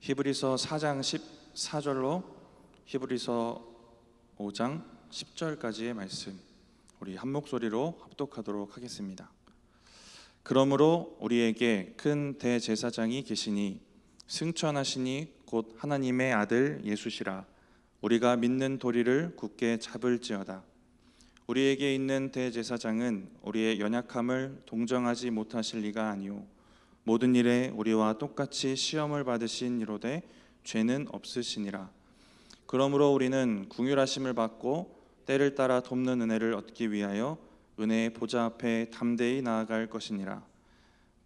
히브리서 4장 14절로 히브리서 5장 10절까지의 말씀, 우리 한 목소리로 합독하도록 하겠습니다. 그러므로 우리에게 큰 대제사장이 계시니 승천하시니 곧 하나님의 아들 예수시라. 우리가 믿는 도리를 굳게 잡을지어다. 우리에게 있는 대제사장은 우리의 연약함을 동정하지 못하실 리가 아니오 모든 일에 우리와 똑같이 시험을 받으신 이로되 죄는 없으시니라. 그러므로 우리는 긍휼하심을 받고 때를 따라 돕는 은혜를 얻기 위하여 은혜의 보좌 앞에 담대히 나아갈 것이니라.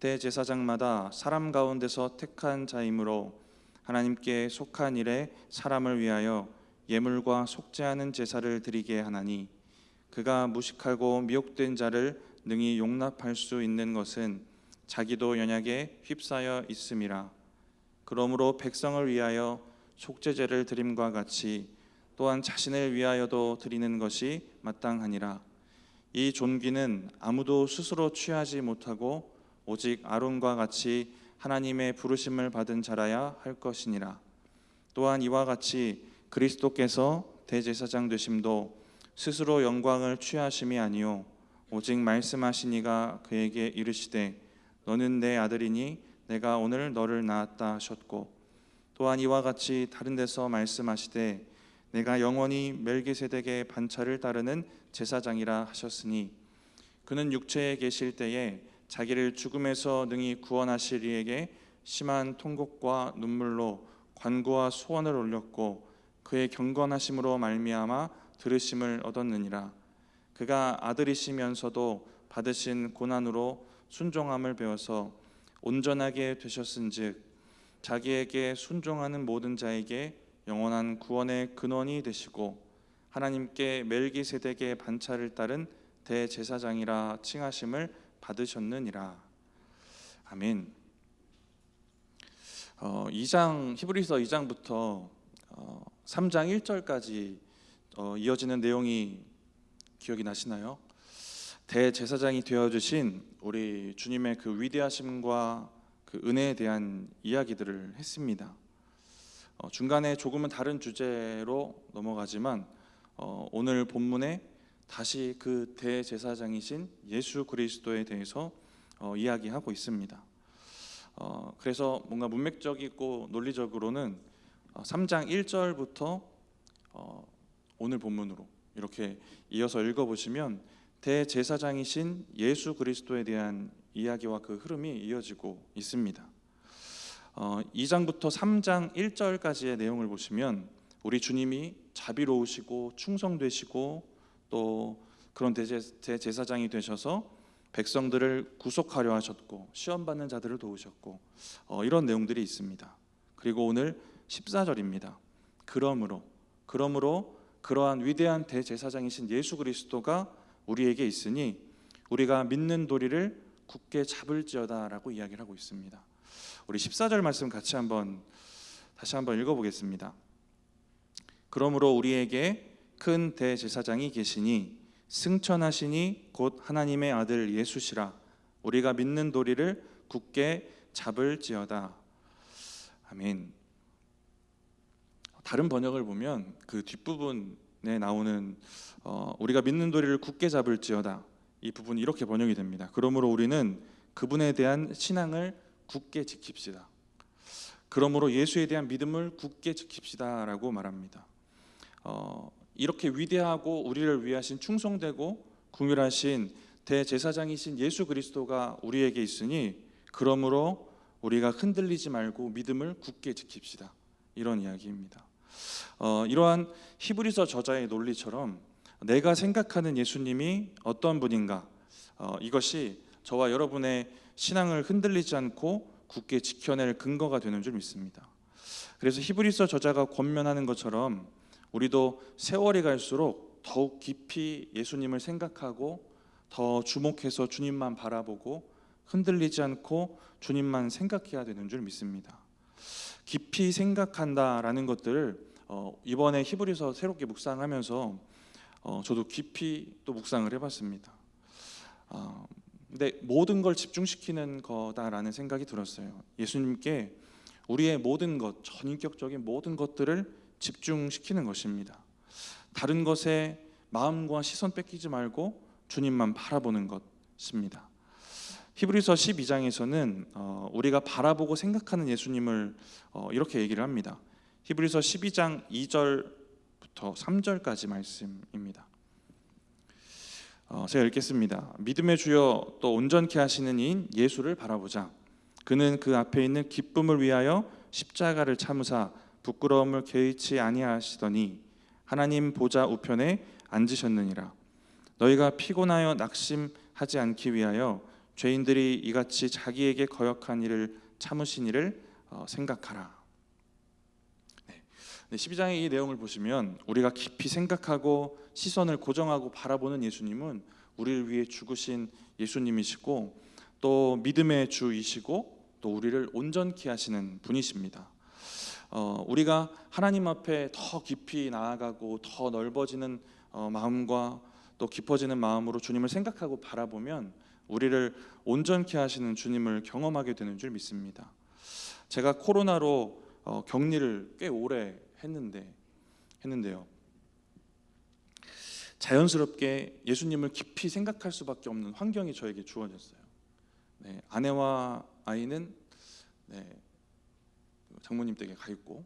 대제사장마다 사람 가운데서 택한 자이므로 하나님께 속한 일에 사람을 위하여 예물과 속죄하는 제사를 드리게 하나니, 그가 무식하고 미혹된 자를 능히 용납할 수 있는 것은 자기도 연약에 휩싸여 있음이라. 그러므로 백성을 위하여 속죄제를 드림과 같이 또한 자신을 위하여도 드리는 것이 마땅하니라. 이 존귀는 아무도 스스로 취하지 못하고 오직 아론과 같이 하나님의 부르심을 받은 자라야 할 것이니라. 또한 이와 같이 그리스도께서 대제사장 되심도 스스로 영광을 취하심이 아니요 오직 말씀하시니가 그에게 이르시되 너는 내 아들이니 내가 오늘 너를 낳았다 하셨고, 또한 이와 같이 다른 데서 말씀하시되 내가 영원히 멜기세덱의 반차를 따르는 제사장이라 하셨으니, 그는 육체에 계실 때에 자기를 죽음에서 능히 구원하실 이에게 심한 통곡과 눈물로 관구와 소원을 올렸고 그의 경건하심으로 말미암아 들으심을 얻었느니라. 그가 아들이시면서도 받으신 고난으로 순종함을 배워서 온전하게 되셨은즉 자기에게 순종하는 모든 자에게 영원한 구원의 근원이 되시고 하나님께 멜기세덱의 반차를 따른 대제사장이라 칭하심을 받으셨느니라. 아멘. 히브리서 2장부터 3장 1절까지 이어지는 내용이 기억이 나시나요? 대제사장이 되어주신 우리 주님의 그 위대하심과 그 은혜에 대한 이야기들을 했습니다. 중간에 조금은 다른 주제로 넘어가지만 오늘 본문에 다시 그 대제사장이신 예수 그리스도에 대해서 이야기하고 있습니다. 그래서 뭔가 문맥적이고 논리적으로는 3장 1절부터 오늘 본문으로 이렇게 이어서 읽어보시면 대제사장이신 예수 그리스도에 대한 이야기와 그 흐름이 이어지고 있습니다. 2장부터 3장 1절까지의 내용을 보시면 우리 주님이 자비로우시고 충성되시고 또 그런 대제사장이 되셔서 백성들을 구속하려 하셨고 시험받는 자들을 도우셨고 이런 내용들이 있습니다. 그리고 오늘 14절입니다. 그러므로 그러한 위대한 대제사장이신 예수 그리스도가 우리에게 있으니 우리가 믿는 도리를 굳게 잡을지어다 라고 이야기를 하고 있습니다. 우리 14절 말씀 같이 다시 한번 읽어보겠습니다. 그러므로 우리에게 큰 대제사장이 계시니 승천하시니 곧 하나님의 아들 예수시라. 우리가 믿는 도리를 굳게 잡을지어다. 아멘. 다른 번역을 보면 그 뒷부분에 나오는 우리가 믿는 도리를 굳게 잡을지어다, 이 부분이 이렇게 번역이 됩니다. 그러므로 우리는 그분에 대한 신앙을 굳게 지킵시다. 그러므로 예수에 대한 믿음을 굳게 지킵시다 라고 말합니다. 이렇게 위대하고 우리를 위하신 충성되고 긍휼하신 대제사장이신 예수 그리스도가 우리에게 있으니 그러므로 우리가 흔들리지 말고 믿음을 굳게 지킵시다, 이런 이야기입니다. 이러한 히브리서 저자의 논리처럼 내가 생각하는 예수님이 어떤 분인가, 이것이 저와 여러분의 신앙을 흔들리지 않고 굳게 지켜낼 근거가 되는 줄 믿습니다. 그래서 히브리서 저자가 권면하는 것처럼 우리도 세월이 갈수록 더욱 깊이 예수님을 생각하고 더 주목해서 주님만 바라보고 흔들리지 않고 주님만 생각해야 되는 줄 믿습니다. 깊이 생각한다라는 것들을 이번에 히브리서 새롭게 묵상하면서 저도 깊이 또 묵상을 해봤습니다. 근데 모든 걸 집중시키는 거다라는 생각이 들었어요. 예수님께 우리의 모든 것, 전인격적인 모든 것들을 집중시키는 것입니다. 다른 것에 마음과 시선 뺏기지 말고 주님만 바라보는 것입니다. 히브리서 12장에서는 우리가 바라보고 생각하는 예수님을 이렇게 얘기를 합니다. 히브리서 12장 2절부터 3절까지 말씀입니다. 제가 읽겠습니다. 믿음의 주여 또 온전케 하시는 이인 예수를 바라보자. 그는 그 앞에 있는 기쁨을 위하여 십자가를 참으사 부끄러움을 개의치 아니하시더니 하나님 보좌 우편에 앉으셨느니라. 너희가 피곤하여 낙심하지 않기 위하여 죄인들이 이같이 자기에게 거역한 일을 참으신 일을 생각하라. 12장의 이 내용을 보시면 우리가 깊이 생각하고 시선을 고정하고 바라보는 예수님은 우리를 위해 죽으신 예수님이시고 또 믿음의 주이시고 또 우리를 온전케 하시는 분이십니다. 우리가 하나님 앞에 더 깊이 나아가고 더 넓어지는 마음과 또 깊어지는 마음으로 주님을 생각하고 바라보면 우리를 온전케 하시는 주님을 경험하게 되는 줄 믿습니다. 제가 코로나로 격리를 꽤 오래 했는데요. 자연스럽게 예수님을 깊이 생각할 수밖에 없는 환경이 저에게 주어졌어요. 아내와 아이는 장모님 댁에 가 있고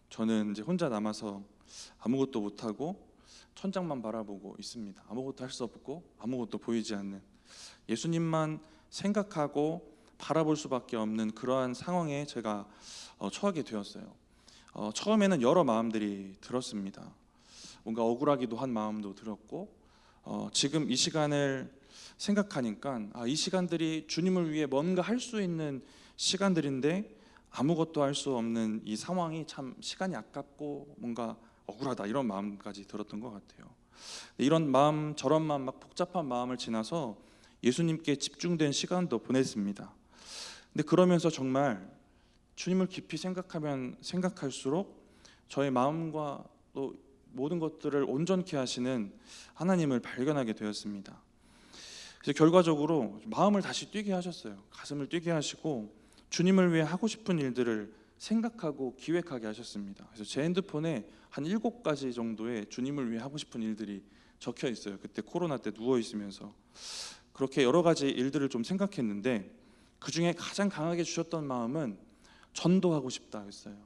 저는 이제 혼자 남아서 아무것도 못 하고 천장만 바라보고 있습니다. 아무것도 할 수 없고 아무것도 보이지 않는 예수님만 생각하고 바라볼 수밖에 없는 그러한 상황에 제가 처하게 되었어요. 처음에는 여러 마음들이 들었습니다. 뭔가 억울하기도 한 마음도 들었고 지금 이 시간을 생각하니까 이 시간들이 주님을 위해 뭔가 할 수 있는 시간들인데 아무것도 할 수 없는 이 상황이 참 시간이 아깝고 뭔가 억울하다 이런 마음까지 들었던 것 같아요. 이런 마음 저런 마음 막 복잡한 마음을 지나서 예수님께 집중된 시간도 보냈습니다. 근데 그러면서 정말 주님을 깊이 생각하면 생각할수록 저의 마음과 또 모든 것들을 온전케 하시는 하나님을 발견하게 되었습니다. 그래서 결과적으로 마음을 다시 뛰게 하셨어요. 가슴을 뛰게 하시고 주님을 위해 하고 싶은 일들을 생각하고 기획하게 하셨습니다. 그래서 제 핸드폰에 한 7가지 정도의 주님을 위해 하고 싶은 일들이 적혀 있어요. 그때 코로나 때 누워 있으면서 그렇게 여러 가지 일들을 좀 생각했는데 그 중에 가장 강하게 주셨던 마음은 전도하고 싶다 했어요.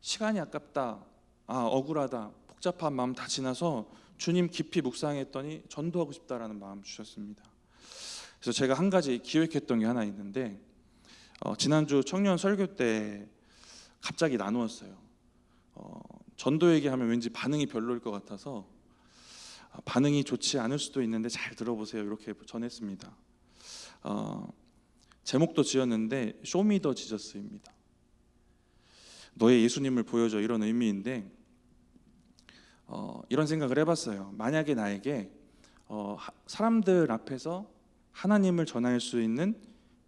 시간이 아깝다, 억울하다, 복잡한 마음 다 지나서 주님 깊이 묵상했더니 전도하고 싶다라는 마음 주셨습니다. 그래서 제가 한 가지 기획했던 게 하나 있는데 지난주 청년 설교 때 갑자기 나누었어요. 전도 얘기하면 왠지 반응이 별로일 것 같아서 반응이 좋지 않을 수도 있는데 잘 들어보세요 이렇게 전했습니다. 제목도 지었는데 쇼미 더 지저스입니다. 너의 예수님을 보여줘 이런 의미인데 이런 생각을 해봤어요. 만약에 나에게 사람들 앞에서 하나님을 전할 수 있는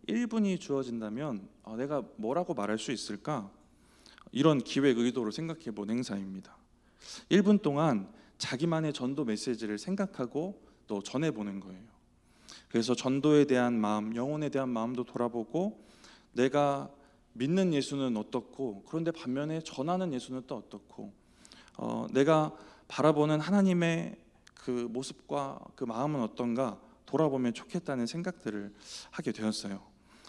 1분이 주어진다면 내가 뭐라고 말할 수 있을까? 이런 기획 의도로 생각해 본 행사입니다. 1분 동안 자기만의 전도 메시지를 생각하고 또 전해보는 거예요. 그래서 전도에 대한 마음, 영혼에 대한 마음도 돌아보고 내가 믿는 예수는 어떻고 그런데 반면에 전하는 예수는 또 어떻고 내가 바라보는 하나님의 그 모습과 그 마음은 어떤가 돌아보면 좋겠다는 생각들을 하게 되었어요.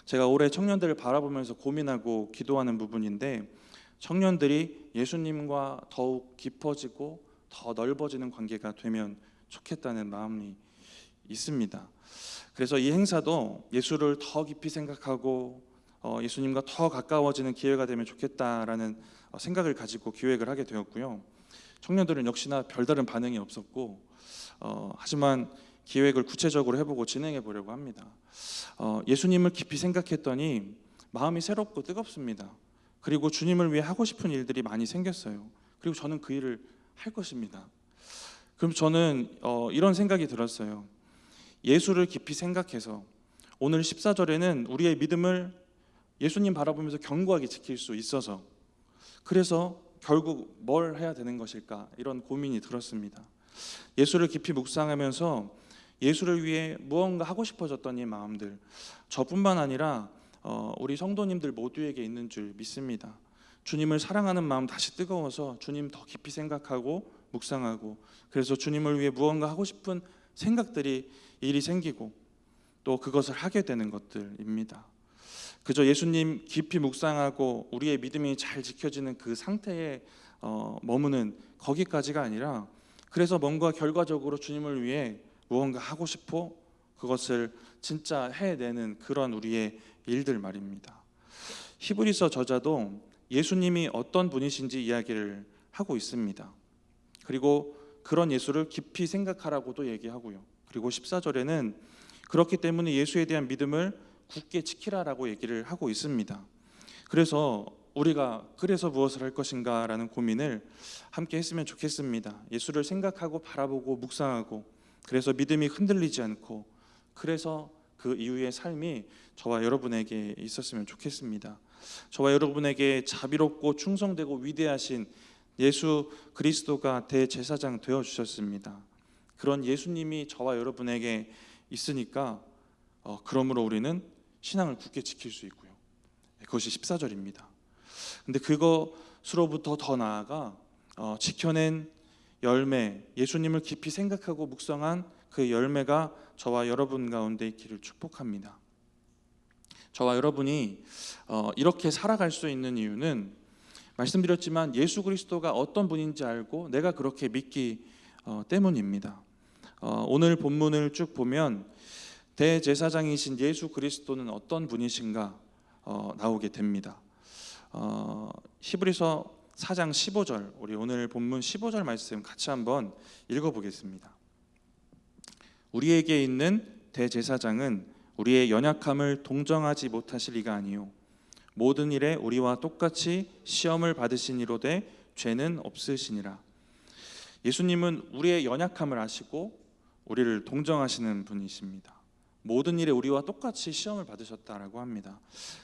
제가 올해 청년들을 바라보면서 고민하고 기도하는 부분인데 청년들이 예수님과 더욱 깊어지고 더 넓어지는 관계가 되면 좋겠다는 마음이 있습니다. 그래서 이 행사도 예수를 더 깊이 생각하고 예수님과 더 가까워지는 기회가 되면 좋겠다라는 생각을 가지고 기획을 하게 되었고요. 청년들은 역시나 별다른 반응이 없었고 하지만 기획을 구체적으로 해보고 진행해 보려고 합니다. 예수님을 깊이 생각했더니 마음이 새롭고 뜨겁습니다. 그리고 주님을 위해 하고 싶은 일들이 많이 생겼어요. 그리고 저는 그 일을 할 것입니다. 그럼 저는 이런 생각이 들었어요. 예수를 깊이 생각해서 오늘 14절에는 우리의 믿음을 예수님 바라보면서 견고하게 지킬 수 있어서 그래서 결국 뭘 해야 되는 것일까 이런 고민이 들었습니다. 예수를 깊이 묵상하면서 예수를 위해 무언가 하고 싶어졌던 이 마음들 저뿐만 아니라 우리 성도님들 모두에게 있는 줄 믿습니다. 주님을 사랑하는 마음 다시 뜨거워서 주님 더 깊이 생각하고 묵상하고, 그래서 주님을 위해 무언가 하고 싶은 생각들이 일이 생기고 또 그것을 하게 되는 것들입니다. 그저 예수님 깊이 묵상하고 우리의 믿음이 잘 지켜지는 그 상태에 머무는 거기까지가 아니라, 그래서 뭔가 결과적으로 주님을 위해 무언가 하고 싶어 그것을 진짜 해내는 그런 우리의 일들 말입니다. 히브리서 저자도 예수님이 어떤 분이신지 이야기를 하고 있습니다. 그리고 그런 예수를 깊이 생각하라고도 얘기하고요. 그리고 14절에는 그렇기 때문에 예수에 대한 믿음을 굳게 지키라라고 얘기를 하고 있습니다. 그래서 우리가 그래서 무엇을 할 것인가 라는 고민을 함께 했으면 좋겠습니다. 예수를 생각하고 바라보고 묵상하고, 그래서 믿음이 흔들리지 않고, 그래서 그 이후의 삶이 저와 여러분에게 있었으면 좋겠습니다. 저와 여러분에게 자비롭고 충성되고 위대하신 예수 그리스도가 대제사장 되어 주셨습니다. 그런 예수님이 저와 여러분에게 있으니까 그러므로 우리는 신앙을 굳게 지킬 수 있고요. 그것이 14절입니다. 근데 그것으로부터 더 나아가 지켜낸 열매, 예수님을 깊이 생각하고 묵상한 그 열매가 저와 여러분 가운데 있기를 축복합니다. 저와 여러분이 이렇게 살아갈 수 있는 이유는, 말씀드렸지만 예수 그리스도가 어떤 분인지 알고 내가 그렇게 믿기 때문입니다. 오늘 본문을 쭉 보면 대제사장이신 예수 그리스도는 어떤 분이신가 나오게 됩니다. 히브리서 4장 15절, 우리 오늘 본문 15절 말씀 같이 한번 읽어보겠습니다. 우리에게 있는 대제사장은 우리의 연약함을 동정하지 못하실 이가 아니요 모든 일에 우리와 똑같이 시험을 받으신 이로되 죄는 없으시니라. 예수님은 우리의 연약함을 아시고 우리를 동정하시는 분이십니다. 모든 일에 우리와 똑같이 시험을 받으셨다라고 합니다.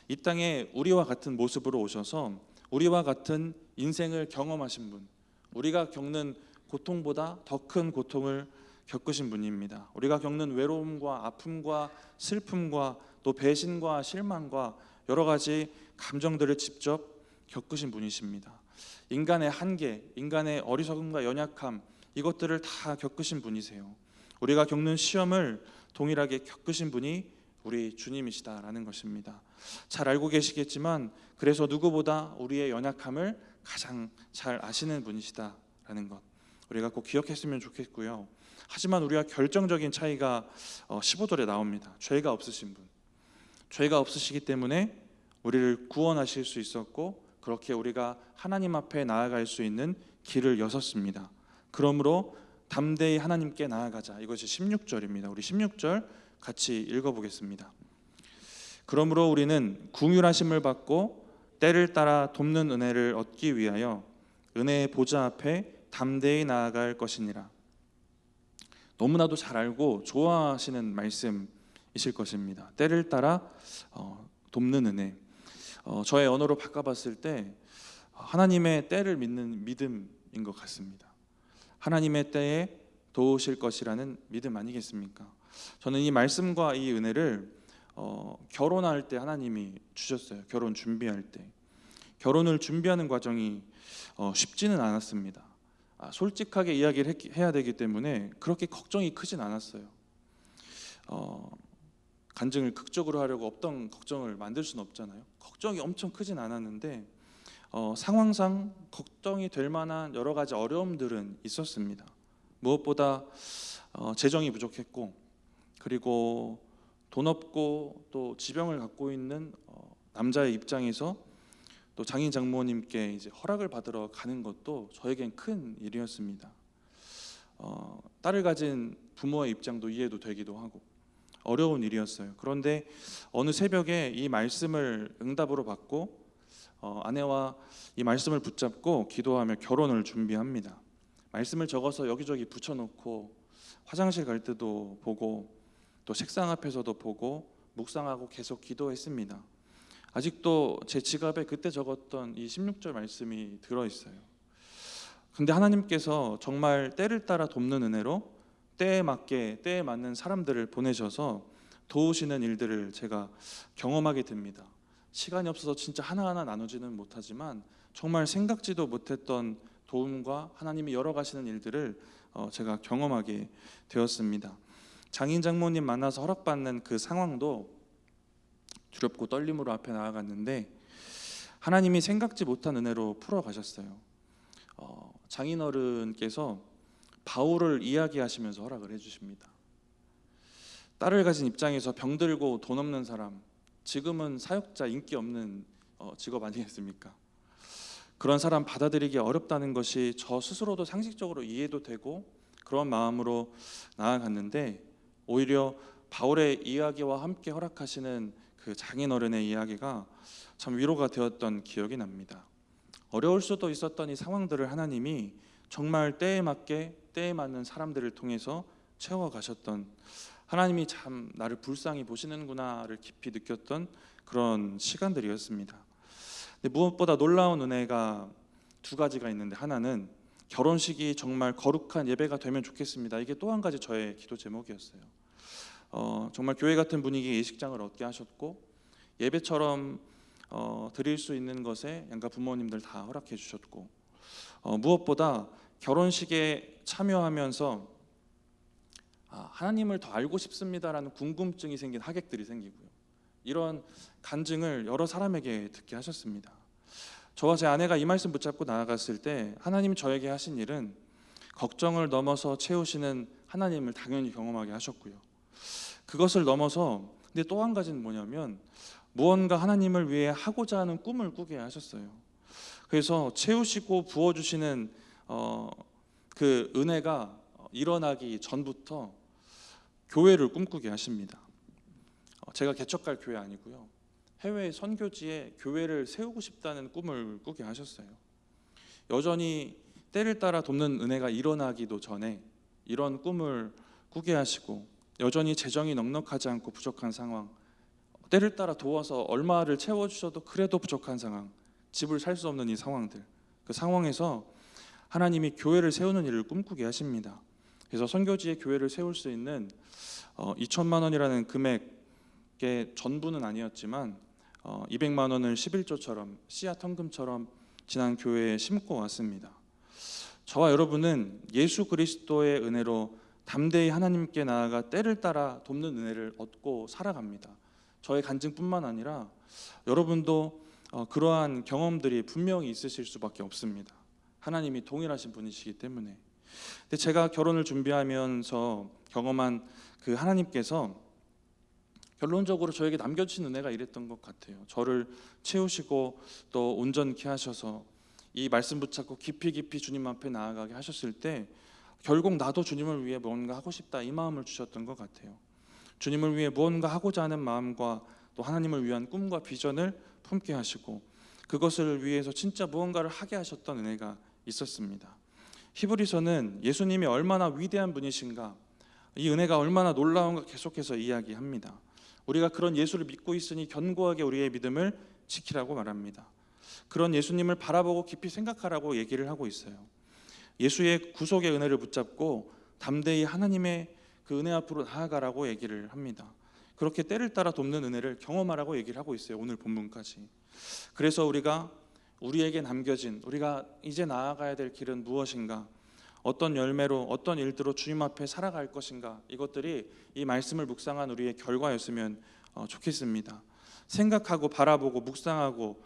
이 땅에 우리와 같은 모습으로 오셔서 우리와 같은 인생을 경험하신 분, 우리가 겪는 고통보다 더 큰 고통을 겪으신 분입니다. 우리가 겪는 외로움과 아픔과 슬픔과 또 배신과 실망과 여러 가지 감정들을 직접 겪으신 분이십니다. 인간의 한계, 인간의 어리석음과 연약함, 이것들을 다 겪으신 분이세요. 우리가 겪는 시험을 동일하게 겪으신 분이 우리 주님이시다라는 것입니다. 잘 알고 계시겠지만 그래서 누구보다 우리의 연약함을 가장 잘 아시는 분이시다라는 것, 우리가 꼭 기억했으면 좋겠고요. 하지만 우리가 결정적인 차이가 15절에 나옵니다. 죄가 없으신 분, 죄가 없으시기 때문에 우리를 구원하실 수 있었고, 그렇게 우리가 하나님 앞에 나아갈 수 있는 길을 여셨습니다. 그러므로 담대히 하나님께 나아가자, 이것이 16절입니다. 우리 16절 같이 읽어보겠습니다. 그러므로 우리는 긍휼하심을 받고 때를 따라 돕는 은혜를 얻기 위하여 은혜의 보좌 앞에 담대히 나아갈 것이니라. 너무나도 잘 알고 좋아하시는 말씀이실 것입니다. 때를 따라 돕는 은혜. 저의 언어로 바꿔봤을 때 하나님의 때를 믿는 믿음인 것 같습니다. 하나님의 때에 도우실 것이라는 믿음 아니겠습니까? 저는 이 말씀과 이 은혜를 결혼할 때 하나님이 주셨어요. 결혼 준비할 때. 결혼을 준비하는 과정이 쉽지는 않았습니다. 솔직하게 이야기를 해야 되기 때문에 그렇게 걱정이 크진 않았어요. 간증을 극적으로 하려고 없던 걱정을 만들 수는 없잖아요. 걱정이 엄청 크진 않았는데 상황상 걱정이 될 만한 여러 가지 어려움들은 있었습니다. 무엇보다 재정이 부족했고, 그리고 돈 없고 또 지병을 갖고 있는 남자의 입장에서 또 장인 장모님께 이제 허락을 받으러 가는 것도 저에겐 큰 일이었습니다. 딸을 가진 부모의 입장도 이해도 되기도 하고 어려운 일이었어요. 그런데 어느 새벽에 이 말씀을 응답으로 받고 아내와 이 말씀을 붙잡고 기도하며 결혼을 준비합니다. 말씀을 적어서 여기저기 붙여놓고 화장실 갈 때도 보고 또 책상 앞에서도 보고 묵상하고 계속 기도했습니다. 아직도 제 지갑에 그때 적었던 이 16절 말씀이 들어있어요. 근데 하나님께서 정말 때를 따라 돕는 은혜로 때에 맞게 때에 맞는 사람들을 보내셔서 도우시는 일들을 제가 경험하게 됩니다. 시간이 없어서 진짜 하나하나 나누지는 못하지만 정말 생각지도 못했던 도움과 하나님이 열어가시는 일들을 제가 경험하게 되었습니다. 장인 장모님 만나서 허락받는 그 상황도 두렵고 떨림으로 앞에 나아갔는데 하나님이 생각지 못한 은혜로 풀어가셨어요. 장인어른께서 바울을 이야기하시면서 허락을 해주십니다. 딸을 가진 입장에서 병들고 돈 없는 사람, 지금은 사역자 인기 없는 직업 아니겠습니까? 그런 사람 받아들이기 어렵다는 것이 저 스스로도 상식적으로 이해도 되고 그런 마음으로 나아갔는데 오히려 바울의 이야기와 함께 허락하시는 그 장인어른의 이야기가 참 위로가 되었던 기억이 납니다. 어려울 수도 있었던 이 상황들을 하나님이 정말 때에 맞게 때에 맞는 사람들을 통해서 채워가셨던, 하나님이 참 나를 불쌍히 보시는구나를 깊이 느꼈던 그런 시간들이었습니다. 근데 무엇보다 놀라운 은혜가 두 가지가 있는데, 하나는 결혼식이 정말 거룩한 예배가 되면 좋겠습니다. 이게 또 한 가지 저의 기도 제목이었어요. 정말 교회 같은 분위기의 예식장을 얻게 하셨고 예배처럼 드릴 수 있는 것에 양가 부모님들 다 허락해 주셨고, 무엇보다 결혼식에 참여하면서 하나님을 더 알고 싶습니다라는 궁금증이 생긴 하객들이 생기고요, 이런 간증을 여러 사람에게 듣게 하셨습니다. 저와 제 아내가 이 말씀 붙잡고 나아갔을 때 하나님이 저에게 하신 일은 걱정을 넘어서 채우시는 하나님을 당연히 경험하게 하셨고요, 그것을 넘어서 근데 또 한 가지는 뭐냐면 무언가 하나님을 위해 하고자 하는 꿈을 꾸게 하셨어요. 그래서 채우시고 부어주시는 그 은혜가 일어나기 전부터 교회를 꿈꾸게 하십니다. 제가 개척할 교회 아니고요, 해외 선교지에 교회를 세우고 싶다는 꿈을 꾸게 하셨어요. 여전히 때를 따라 돕는 은혜가 일어나기도 전에 이런 꿈을 꾸게 하시고, 여전히 재정이 넉넉하지 않고 부족한 상황, 때를 따라 도와서 얼마를 채워주셔도 그래도 부족한 상황, 집을 살 수 없는 이 상황들, 그 상황에서 하나님이 교회를 세우는 일을 꿈꾸게 하십니다. 그래서 선교지에 교회를 세울 수 있는 2천만 원이라는 금액의 전부는 아니었지만 200만 원을 11조처럼 씨앗 헌금처럼 지난 교회에 심고 왔습니다. 저와 여러분은 예수 그리스도의 은혜로 담대히 하나님께 나아가 때를 따라 돕는 은혜를 얻고 살아갑니다. 저의 간증뿐만 아니라 여러분도 그러한 경험들이 분명히 있으실 수밖에 없습니다. 하나님이 동일하신 분이시기 때문에. 근데 제가 결혼을 준비하면서 경험한 그 하나님께서 결론적으로 저에게 남겨주신 은혜가 이랬던 것 같아요. 저를 채우시고 또 온전케 하셔서 이 말씀 붙잡고 깊이 깊이 주님 앞에 나아가게 하셨을 때 결국 나도 주님을 위해 무언가 하고 싶다, 이 마음을 주셨던 것 같아요. 주님을 위해 무언가 하고자 하는 마음과 또 하나님을 위한 꿈과 비전을 품게 하시고 그것을 위해서 진짜 무언가를 하게 하셨던 은혜가 있었습니다. 히브리서는 예수님이 얼마나 위대한 분이신가, 이 은혜가 얼마나 놀라운가 계속해서 이야기합니다. 우리가 그런 예수를 믿고 있으니 견고하게 우리의 믿음을 지키라고 말합니다. 그런 예수님을 바라보고 깊이 생각하라고 얘기를 하고 있어요. 예수의 구속의 은혜를 붙잡고 담대히 하나님의 그 은혜 앞으로 나아가라고 얘기를 합니다. 그렇게 때를 따라 돕는 은혜를 경험하라고 얘기를 하고 있어요, 오늘 본문까지. 그래서 우리가 우리에게 남겨진, 우리가 이제 나아가야 될 길은 무엇인가, 어떤 열매로 어떤 일들로 주님 앞에 살아갈 것인가, 이것들이 이 말씀을 묵상한 우리의 결과였으면 좋겠습니다. 생각하고 바라보고 묵상하고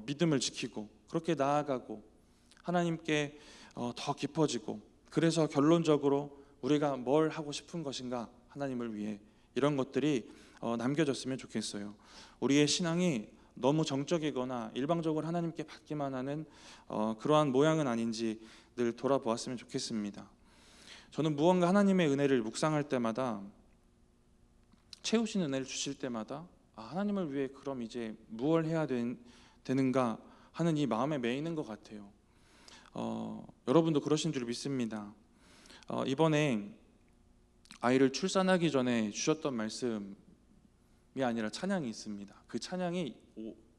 믿음을 지키고 그렇게 나아가고 하나님께 더 깊어지고, 그래서 결론적으로 우리가 뭘 하고 싶은 것인가, 하나님을 위해, 이런 것들이 남겨졌으면 좋겠어요. 우리의 신앙이 너무 정적이거나 일방적으로 하나님께 받기만 하는 그러한 모양은 아닌지 늘 돌아보았으면 좋겠습니다. 저는 무언가 하나님의 은혜를 묵상할 때마다, 채우신 은혜를 주실 때마다 하나님을 위해 그럼 이제 무엇을 해야 되는가 하는 이 마음에 매이는 것 같아요. 여러분도 그러신 줄 믿습니다. 이번에 아이를 출산하기 전에 주셨던 말씀이 아니라 찬양이 있습니다. 그 찬양이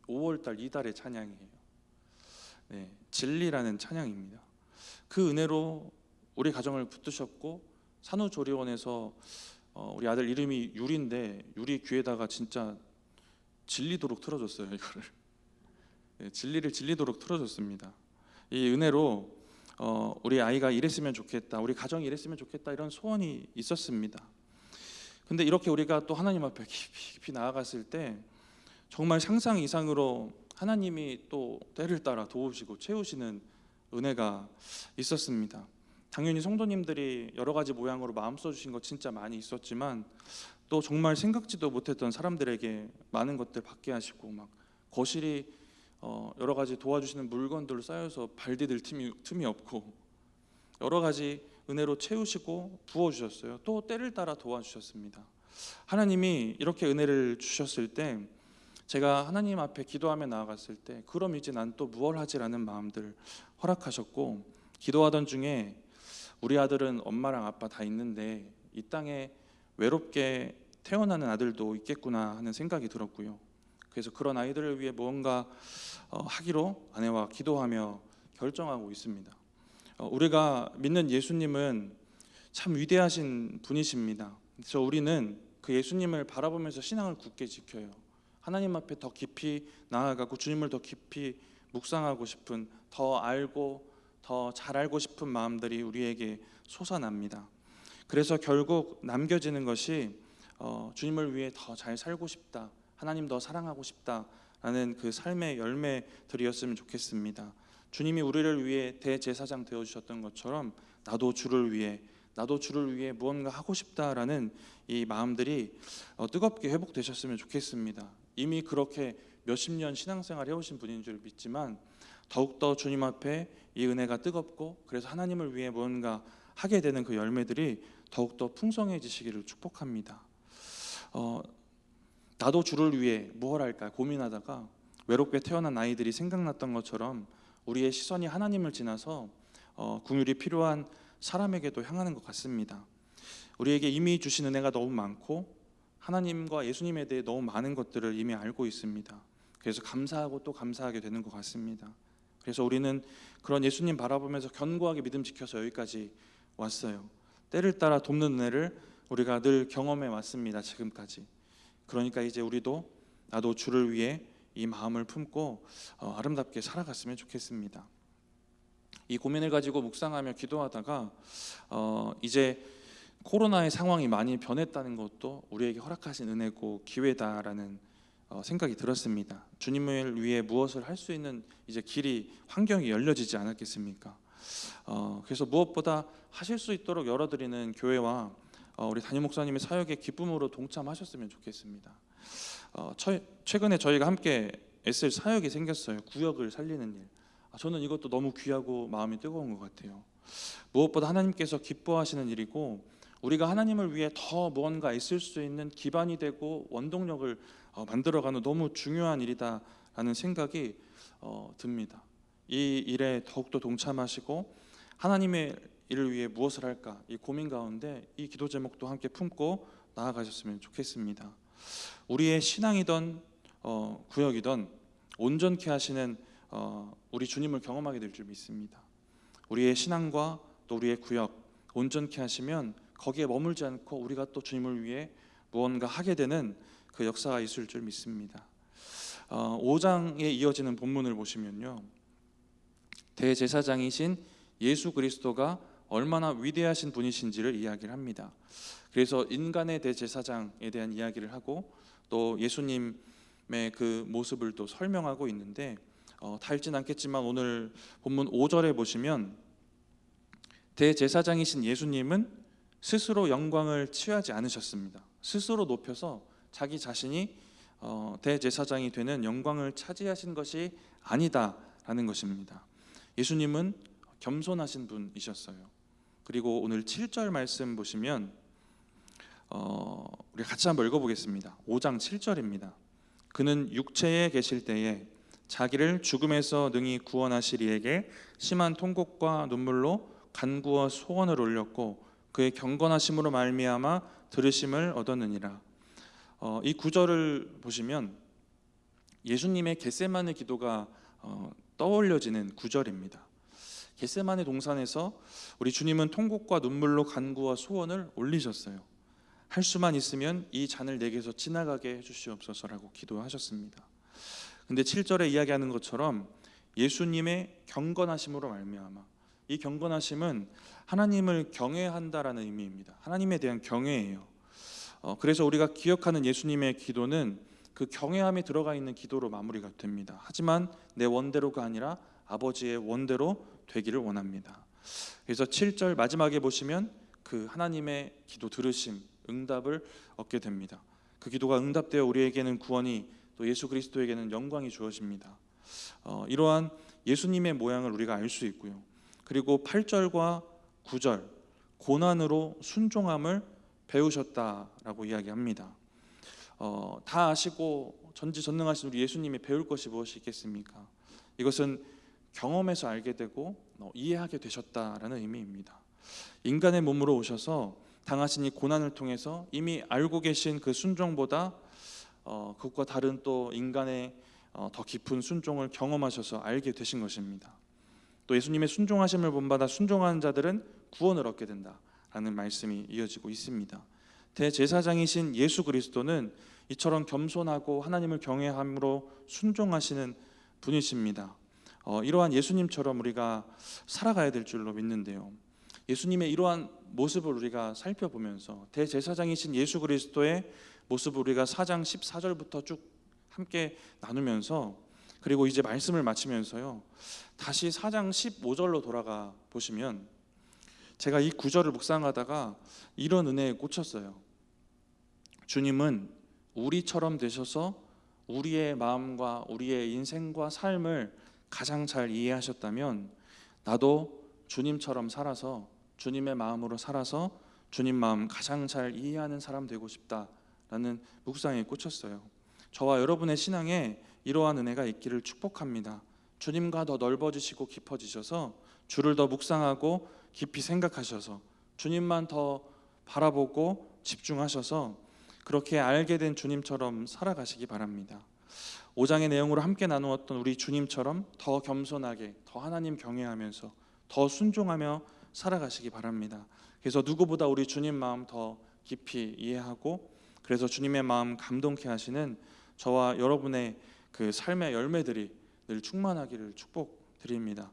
5월달 이달의 찬양이에요. 네, 진리라는 찬양입니다. 그 은혜로 우리 가정을 붙드셨고 산후조리원에서 우리 아들 이름이 유리인데 유리 귀에다가 진짜 질리도록 틀어줬어요. 이거를 진리를 질리도록 틀어줬습니다. 이 은혜로 우리 아이가 이랬으면 좋겠다, 우리 가정이 이랬으면 좋겠다, 이런 소원이 있었습니다. 근데 이렇게 우리가 또 하나님 앞에 깊이 나아갔을 때 정말 상상 이상으로 하나님이 또 때를 따라 도우시고 채우시는 은혜가 있었습니다. 당연히 성도님들이 여러 가지 모양으로 마음 써주신 거 진짜 많이 있었지만 또 정말 생각지도 못했던 사람들에게 많은 것들 받게 하시고, 막 거실이 여러 가지 도와주시는 물건들로 쌓여서 발 디딜 틈이 없고 여러 가지 은혜로 채우시고 부어주셨어요. 또 때를 따라 도와주셨습니다. 하나님이 이렇게 은혜를 주셨을 때 제가 하나님 앞에 기도하며 나아갔을 때 그럼 이제 난 또 무얼 하지라는 마음들 허락하셨고, 기도하던 중에 우리 아들은 엄마랑 아빠 다 있는데 이 땅에 외롭게 태어나는 아들도 있겠구나 하는 생각이 들었고요. 그래서 그런 아이들을 위해 무언가 하기로 아내와 기도하며 결정하고 있습니다. 우리가 믿는 예수님은 참 위대하신 분이십니다. 그래서 우리는 그 예수님을 바라보면서 신앙을 굳게 지켜요. 하나님 앞에 더 깊이 나아가고 주님을 더 깊이 묵상하고 싶은, 더 알고 더 잘 알고 싶은 마음들이 우리에게 솟아납니다. 그래서 결국 남겨지는 것이 주님을 위해 더 잘 살고 싶다, 하나님 더 사랑하고 싶다라는 그 삶의 열매들이었으면 좋겠습니다. 주님이 우리를 위해 대제사장 되어주셨던 것처럼 나도 주를 위해 무언가 하고 싶다라는 이 마음들이 뜨겁게 회복되셨으면 좋겠습니다. 이미 그렇게 몇십 년 신앙생활 해오신 분인 줄 믿지만 더욱더 주님 앞에 이 은혜가 뜨겁고, 그래서 하나님을 위해 무언가 하게 되는 그 열매들이 더욱더 풍성해지시기를 축복합니다. 나도 주를 위해 무엇 할까 고민하다가 외롭게 태어난 아이들이 생각났던 것처럼 우리의 시선이 하나님을 지나서 긍휼이 필요한 사람에게도 향하는 것 같습니다. 우리에게 이미 주신 은혜가 너무 많고 하나님과 예수님에 대해 너무 많은 것들을 이미 알고 있습니다. 그래서 감사하고 또 감사하게 되는 것 같습니다. 그래서 우리는 그런 예수님 바라보면서 견고하게 믿음 지켜서 여기까지 왔어요. 때를 따라 돕는 은혜를 우리가 늘 경험해 왔습니다. 지금까지. 그러니까 이제 우리도 나도 주를 위해 이 마음을 품고 아름답게 살아갔으면 좋겠습니다. 이 고민을 가지고 묵상하며 기도하다가 이제 코로나의 상황이 많이 변했다는 것도 우리에게 허락하신 은혜고 기회다라는 생각이 들었습니다. 주님을 위해 무엇을 할 수 있는 이제 길이, 환경이 열려지지 않았겠습니까? 그래서 무엇보다 하실 수 있도록 열어드리는 교회와 우리 담임 목사님의 사역에 기쁨으로 동참하셨으면 좋겠습니다. 최근에 저희가 함께 애쓸 사역이 생겼어요. 구역을 살리는 일. 저는 이것도 너무 귀하고 마음이 뜨거운 것 같아요. 무엇보다 하나님께서 기뻐하시는 일이고 우리가 하나님을 위해 더 무언가 애쓸 수 있는 기반이 되고 원동력을 만들어가는 너무 중요한 일이다라는 생각이 듭니다. 이 일에 더욱더 동참하시고 하나님의 일을 위해 무엇을 할까, 이 고민 가운데 이 기도 제목도 함께 품고 나아가셨으면 좋겠습니다. 우리의 신앙이던 구역이던 온전케 하시는 우리 주님을 경험하게 될 줄 믿습니다. 우리의 신앙과 또 우리의 구역 온전케 하시면 거기에 머물지 않고 우리가 또 주님을 위해 무언가 하게 되는 그 역사가 있을 줄 믿습니다. 5장에 이어지는 본문을 보시면요, 대제사장이신 예수 그리스도가 얼마나 위대하신 분이신지를 이야기를 합니다. 그래서 인간의 대제사장에 대한 이야기를 하고 또 예수님의 그 모습을 또 설명하고 있는데 다 읽진 않겠지만 오늘 본문 5절에 보시면 대제사장이신 예수님은 스스로 영광을 취하지 않으셨습니다. 스스로 높여서 자기 자신이 대제사장이 되는 영광을 차지하신 것이 아니다라는 것입니다. 예수님은 겸손하신 분이셨어요. 그리고 오늘 7절 말씀 보시면 우리 같이 한번 읽어보겠습니다. 5장 7절입니다. 그는 육체에 계실 때에 자기를 죽음에서 능히 구원하실 이에게 심한 통곡과 눈물로 간구와 소원을 올렸고 그의 경건하심으로 말미암아 들으심을 얻었느니라. 이 구절을 보시면 예수님의 겟세마네 기도가 떠올려지는 구절입니다. 겟세마네 동산에서 우리 주님은 통곡과 눈물로 간구와 소원을 올리셨어요. 할 수만 있으면 이 잔을 내게서 지나가게 해주시옵소서라고 기도하셨습니다. 근데 7절에 이야기하는 것처럼 예수님의 경건하심으로 말미암아, 이 경건하심은 하나님을 경외한다라는 의미입니다. 하나님에 대한 경외예요. 그래서 우리가 기억하는 예수님의 기도는 그 경외함이 들어가 있는 기도로 마무리가 됩니다. 하지만 내 원대로가 아니라 아버지의 원대로 되기를 원합니다. 그래서 7절 마지막에 보시면 그 하나님의 기도 들으심, 응답을 얻게 됩니다. 그 기도가 응답되어 우리에게는 구원이, 또 예수 그리스도에게는 영광이 주어집니다. 이러한 예수님의 모양을 우리가 알 수 있고요. 그리고 8절과 9절, 고난으로 순종함을 배우셨다라고 이야기합니다. 다 아시고 전지전능하신 우리 예수님이 배울 것이 무엇이 있겠습니까? 이것은 경험에서 알게 되고 이해하게 되셨다라는 의미입니다. 인간의 몸으로 오셔서 당하신 이 고난을 통해서 이미 알고 계신 그 순종보다 그것과 다른 또 인간의 더 깊은 순종을 경험하셔서 알게 되신 것입니다. 또 예수님의 순종하심을 본받아 순종하는 자들은 구원을 얻게 된다라는 말씀이 이어지고 있습니다. 대제사장이신 예수 그리스도는 이처럼 겸손하고 하나님을 경외함으로 순종하시는 분이십니다. 이러한 예수님처럼 우리가 살아가야 될 줄로 믿는데요. 예수님의 이러한 모습을 우리가 살펴보면서 대제사장이신 예수 그리스도의 모습을 우리가 4장 14절부터 쭉 함께 나누면서, 그리고 이제 말씀을 마치면서요, 다시 4장 15절로 돌아가 보시면 제가 이 구절을 묵상하다가 이런 은혜에 꽂혔어요. 주님은 우리처럼 되셔서 우리의 마음과 우리의 인생과 삶을 가장 잘 이해하셨다면 나도 주님처럼 살아서, 주님의 마음으로 살아서 주님 마음 가장 잘 이해하는 사람 되고 싶다라는 묵상에 꽂혔어요. 저와 여러분의 신앙에 이러한 은혜가 있기를 축복합니다. 주님과 더 넓어지시고 깊어지셔서 주를 더 묵상하고 깊이 생각하셔서 주님만 더 바라보고 집중하셔서 그렇게 알게 된 주님처럼 살아가시기 바랍니다. 5장의 내용으로 함께 나누었던 우리 주님처럼 더 겸손하게, 더 하나님 경외하면서 더 순종하며 살아가시기 바랍니다. 그래서 누구보다 우리 주님 마음 더 깊이 이해하고, 그래서 주님의 마음 감동케 하시는 저와 여러분의 그 삶의 열매들이 늘 충만하기를 축복드립니다.